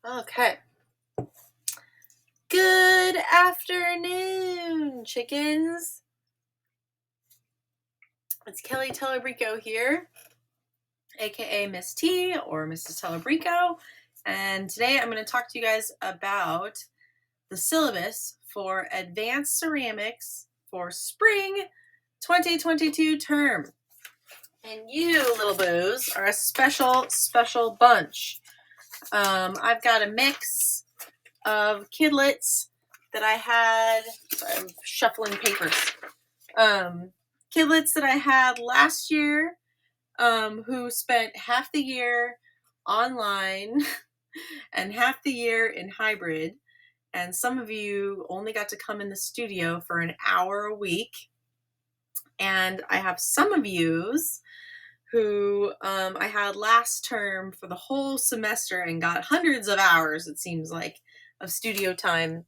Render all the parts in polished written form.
Okay. Good afternoon, chickens. It's Kelly Telebrico here, aka Miss T or Mrs. Telebrico. And today I'm going to talk to you guys about the syllabus for advanced ceramics for spring 2022 term. And you little boos are a special bunch. I've got a mix of kidlets that I had. Sorry, I'm shuffling papers. Kidlets that I had last year, who spent half the year online and half the year in hybrid. And some of you only got to come in the studio for an hour a week. And I have some of yous who I had last term for the whole semester and got hundreds of hours, it seems like, of studio time.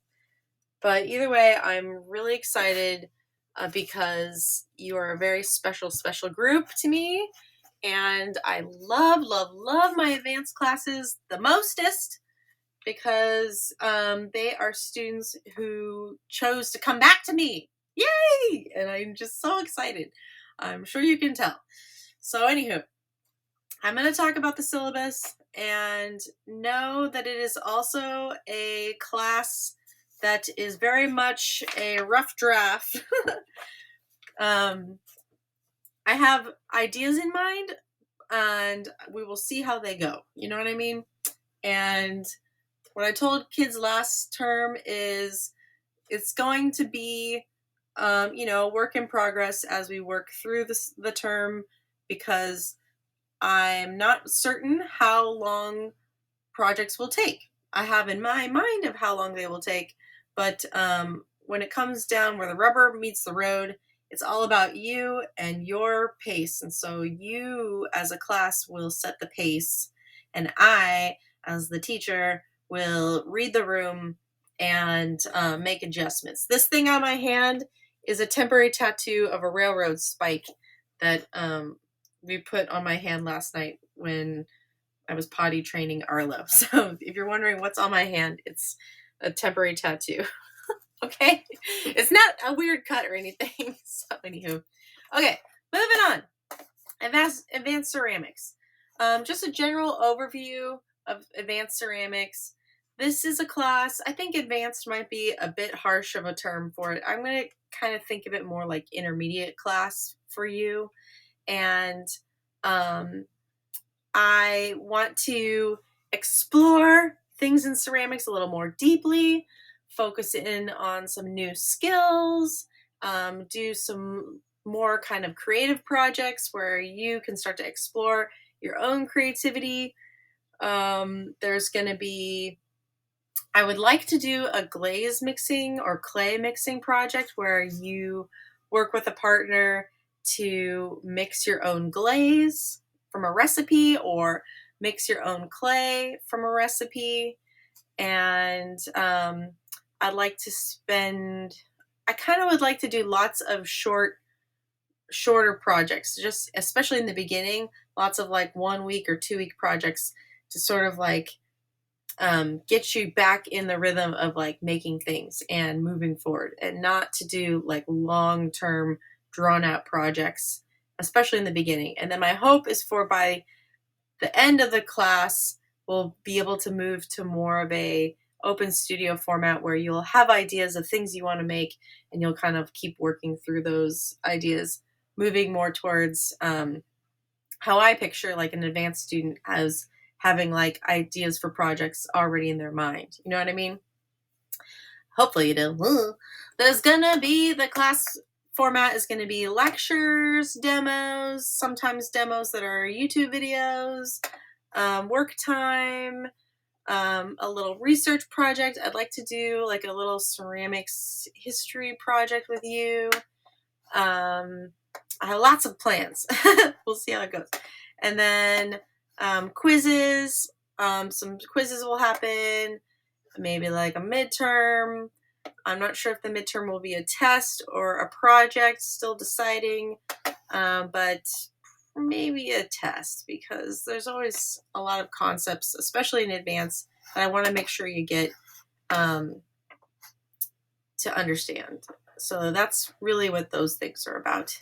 But either way, I'm really excited because you are a very special group to me. And I love my advanced classes the mostest because they are students who chose to come back to me. Yay! And I'm just so excited. I'm sure you can tell. So anywho, I'm going to talk about the syllabus and know that it is also a class that is very much a rough draft. I have ideas in mind and we will see how they go. You know what I mean? And what I told kids last term is it's going to be, work in progress as we work through the term, because I'm not certain how long projects will take. I have in my mind of how long they will take, but when it comes down where the rubber meets the road, it's all about you and your pace. And so you as a class will set the pace, and I, as the teacher, will read the room and make adjustments. This thing on my hand is a temporary tattoo of a railroad spike that we put on my hand last night when I was potty training Arlo. So if you're wondering what's on my hand, it's a temporary tattoo. Okay? It's not a weird cut or anything. So anywho. Okay, moving on. Advanced ceramics. Just a general overview of advanced ceramics. This is a class, I think advanced might be a bit harsh of a term for it. I'm going to kind of think of it more like intermediate class for you. And I want to explore things in ceramics a little more deeply, focus in on some new skills, do some more kind of creative projects where you can start to explore your own creativity. There's going to be, I would like to do a glaze mixing or clay mixing project where you work with a partner to mix your own glaze from a recipe or mix your own clay from a recipe. And I'd like to I kind of would like to do lots of shorter projects, just especially in the beginning, lots of like 1 week or 2 week projects to sort of like get you back in the rhythm of like making things and moving forward, and not to do like long-term drawn out projects, especially in the beginning. And then my hope is for by the end of the class, we'll be able to move to more of a open studio format where you'll have ideas of things you want to make and you'll kind of keep working through those ideas, moving more towards how I picture like an advanced student as having like ideas for projects already in their mind. You know what I mean? Hopefully you do. There's gonna be, the class format is gonna be lectures, demos, sometimes demos that are YouTube videos, work time, a little research project. I'd like to do like a little ceramics history project with you. I have lots of plans. We'll see how it goes. And then quizzes. Some quizzes will happen. Maybe like a midterm. I'm not sure if the midterm will be a test or a project. Still deciding. But maybe a test, because there's always a lot of concepts, especially in advance, that I want to make sure you get to understand. So that's really what those things are about.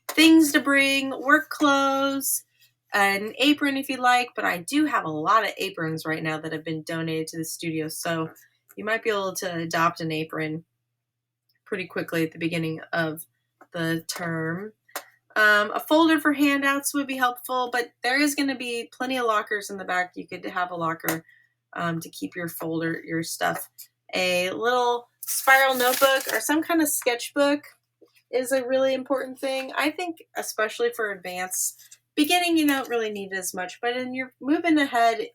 Things to bring, work clothes, an apron if you like, but I do have a lot of aprons right now that have been donated to the studio, so you might be able to adopt an apron pretty quickly at the beginning of the term. A folder for handouts would be helpful, but there is going to be plenty of lockers in the back. You could have a locker to keep your folder, your stuff. A little spiral notebook or some kind of sketchbook is a really important thing. I think especially for advanced. Beginning, you don't really need it as much, but in your moving ahead,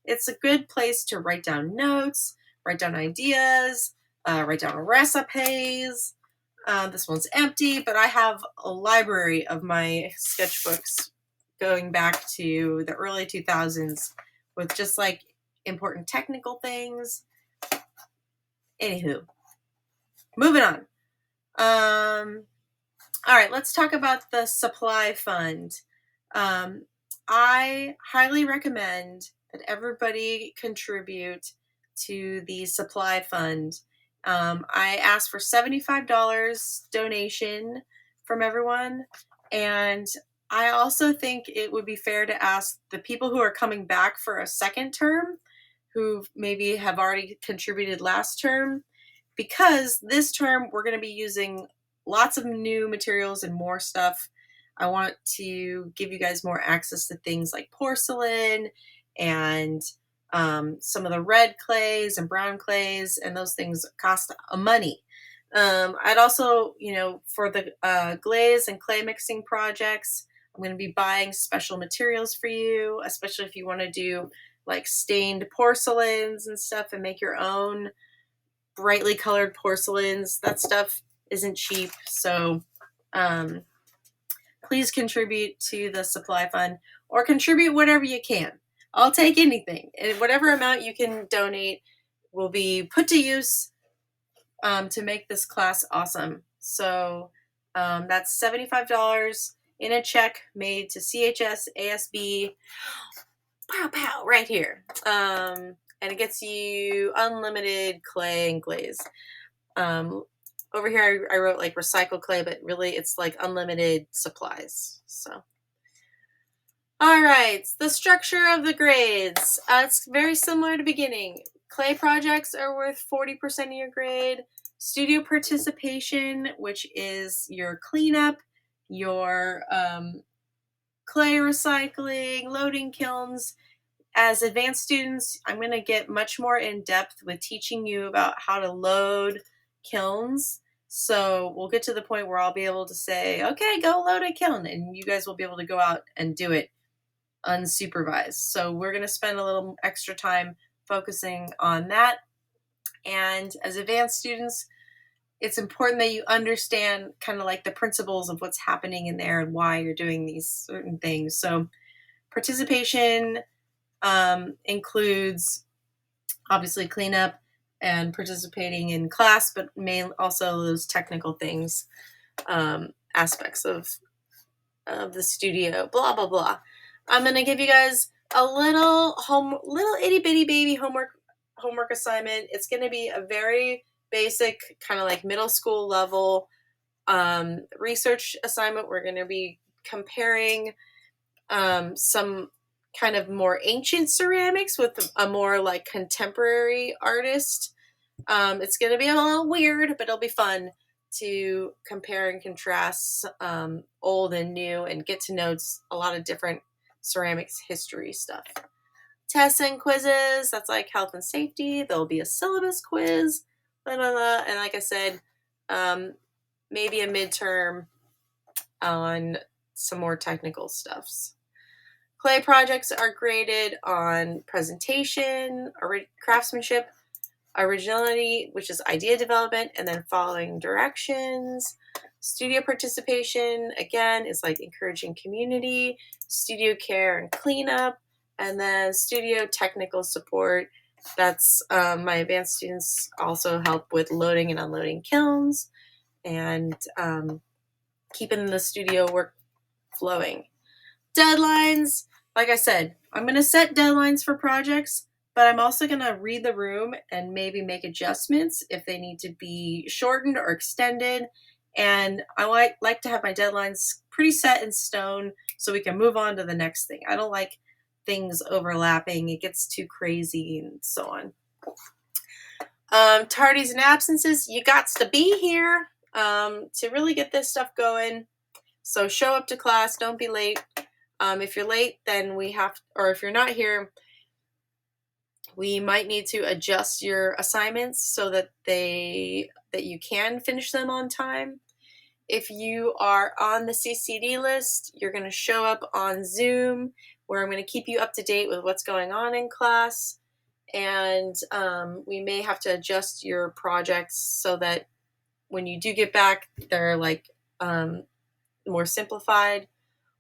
it's a good place to write down notes, write down ideas, write down recipes. This one's empty, but I have a library of my sketchbooks going back to the early 2000s with just like important technical things. Anywho, moving on. All right, let's talk about the supply fund. I highly recommend that everybody contribute to the supply fund. I asked for $75 donation from everyone, and I also think it would be fair to ask the people who are coming back for a second term, who maybe have already contributed last term, because this term we're going to be using lots of new materials and more stuff. I want to give you guys more access to things like porcelain and some of the red clays and brown clays, and those things cost money. I'd also, for the glaze and clay mixing projects, I'm going to be buying special materials for you, especially if you want to do like stained porcelains and stuff and make your own brightly colored porcelains. That stuff isn't cheap, so please contribute to the supply fund or contribute whatever you can. I'll take anything, and whatever amount you can donate will be put to use to make this class awesome. So that's $75 in a check made to CHS ASB. Pow pow, right here. And it gets you unlimited clay and glaze. Over here I wrote like recycled clay, but really it's like unlimited supplies. So, all right, the structure of the grades. It's very similar to beginning. Clay projects are worth 40% of your grade. Studio participation, which is your cleanup, your clay recycling, loading kilns. As advanced students, I'm going to get much more in depth with teaching you about how to load kilns. So we'll get to the point where I'll be able to say, okay, go load a kiln, and you guys will be able to go out and do it unsupervised. So we're going to spend a little extra time focusing on that. And as advanced students, it's important that you understand kind of like the principles of what's happening in there and why you're doing these certain things. So participation includes obviously cleanup and participating in class, but also those technical things, aspects of the studio, blah, blah, blah. I'm going to give you guys a little itty bitty baby homework assignment. It's going to be a very basic kind of like middle school level research assignment. We're going to be comparing some kind of more ancient ceramics with a more like contemporary artist. It's going to be a little weird, but it'll be fun to compare and contrast old and new and get to know a lot of different ceramics history stuff. Tests and quizzes, that's like health and safety. There'll be a syllabus quiz, blah, blah, blah. And like I said, maybe a midterm on some more technical stuffs. Clay projects are graded on presentation, craftsmanship, originality, which is idea development, and then following directions. Studio participation, again, is like encouraging community, studio care and cleanup, and then studio technical support. That's my advanced students also help with loading and unloading kilns and keeping the studio work flowing. Deadlines. Like I said, I'm going to set deadlines for projects, but I'm also going to read the room and maybe make adjustments if they need to be shortened or extended. And I like to have my deadlines pretty set in stone so we can move on to the next thing. I don't like things overlapping. It gets too crazy and so on. Tardies and absences, you got to be here to really get this stuff going. So show up to class, don't be late. If you're late, then or if you're not here, we might need to adjust your assignments so that you can finish them on time. If you are on the CCD list, you're going to show up on Zoom, where I'm going to keep you up to date with what's going on in class. And we may have to adjust your projects so that when you do get back, they're like more simplified.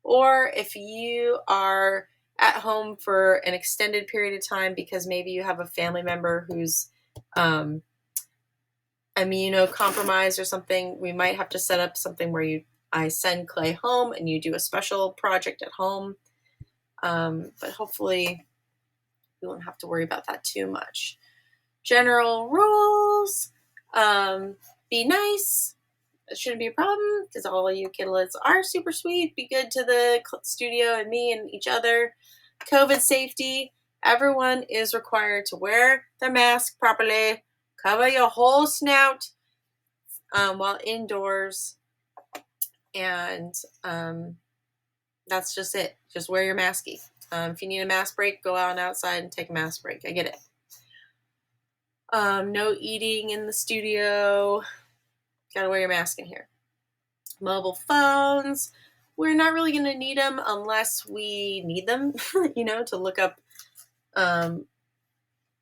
Or if you are at home for an extended period of time because maybe you have a family member who's immunocompromised or something, we might have to set up something where I send Clay home and you do a special project at home. But hopefully we won't have to worry about that too much. General rules, be nice. It shouldn't be a problem because all of you kidlets are super sweet. Be good to the studio and me and each other. COVID safety. Everyone is required to wear their mask properly. Cover your whole snout while indoors. And that's just it. Just wear your masky. If you need a mask break, go out and outside and take a mask break. I get it. No eating in the studio. Gotta wear your mask in here. Mobile phones. We're not really going to need them unless we need them, to look up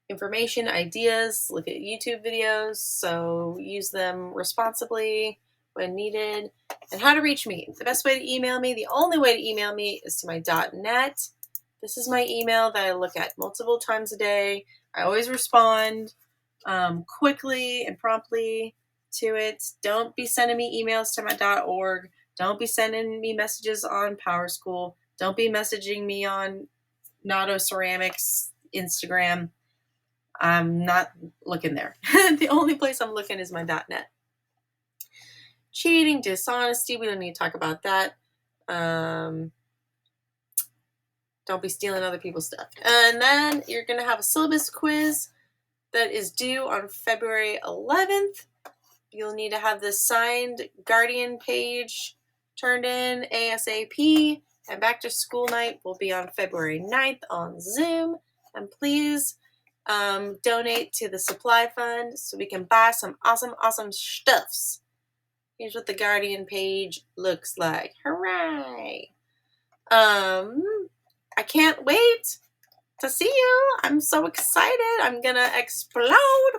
information, ideas, look at YouTube videos. So use them responsibly when needed. And how to reach me. The best way to email me, the only way to email me is to my .net. This is my email that I look at multiple times a day. I always respond quickly and promptly to it. Don't be sending me emails to my .org. Don't be sending me messages on PowerSchool. Don't be messaging me on Nato Ceramics Instagram. I'm not looking there. The only place I'm looking is my .net. Cheating, dishonesty, we don't need to talk about that. Don't be stealing other people's stuff. And then you're going to have a syllabus quiz that is due on February 11th. You'll need to have the signed Guardian page turned in ASAP. And back to school night will be on February 9th on Zoom. And please donate to the supply fund so we can buy some awesome stuffs. Here's what the Guardian page looks like. Hooray! I can't wait to see you. I'm so excited. I'm gonna explode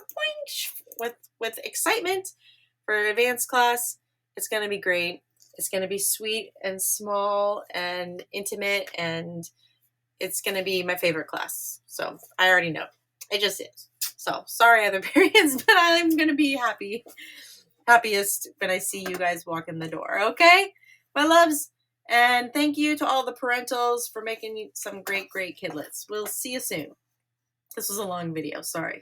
with excitement for advanced class. It's gonna be great. It's gonna be sweet and small and intimate, and it's gonna be my favorite class. So I already know. It just is. So sorry, other parents, but I'm gonna be happiest when I see you guys walk in the door. Okay, my loves. And thank you to all the parentals for making some great kidlets. We'll see you soon. This was a long video. Sorry.